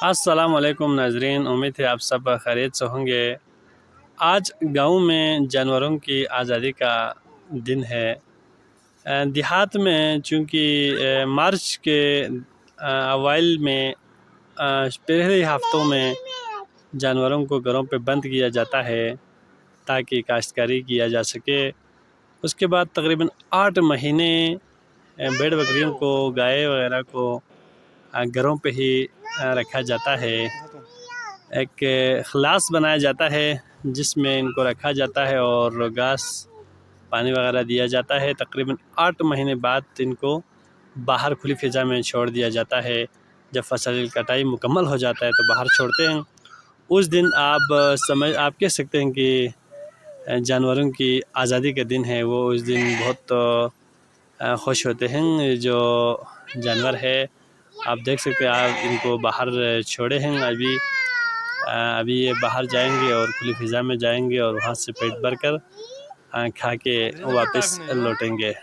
अस्सलाम वालेकुम नाजरीन, उम्मीद है आप सब खैरियत से होंगे। आज गांव में जानवरों की आज़ादी का दिन है। देहात में चूँकि मार्च के अवाइल में पहले हफ्तों में जानवरों को घरों पे बंद किया जाता है ताकि काश्तकारी किया जा सके। उसके बाद तकरीबन 8 महीने भेड़ बकरियों को, गाय वगैरह को घरों पे ही रखा जाता है। एक खलास बनाया जाता है जिसमें इनको रखा जाता है और घास पानी वगैरह दिया जाता है। तकरीबन 8 महीने बाद इनको बाहर खुली फ़िज़ा में छोड़ दिया जाता है। जब फसल कटाई मुकम्मल हो जाता है तो बाहर छोड़ते हैं। उस दिन आप कह सकते हैं कि जानवरों की आज़ादी का दिन है। वो उस दिन बहुत खुश होते हैं। जो जानवर है आप देख सकते हैं, आप इनको बाहर छोड़े हैं। अभी ये बाहर जाएंगे और खुली फ़िज़ा में जाएंगे और वहाँ से पेट भर कर खा के वापस लौटेंगे।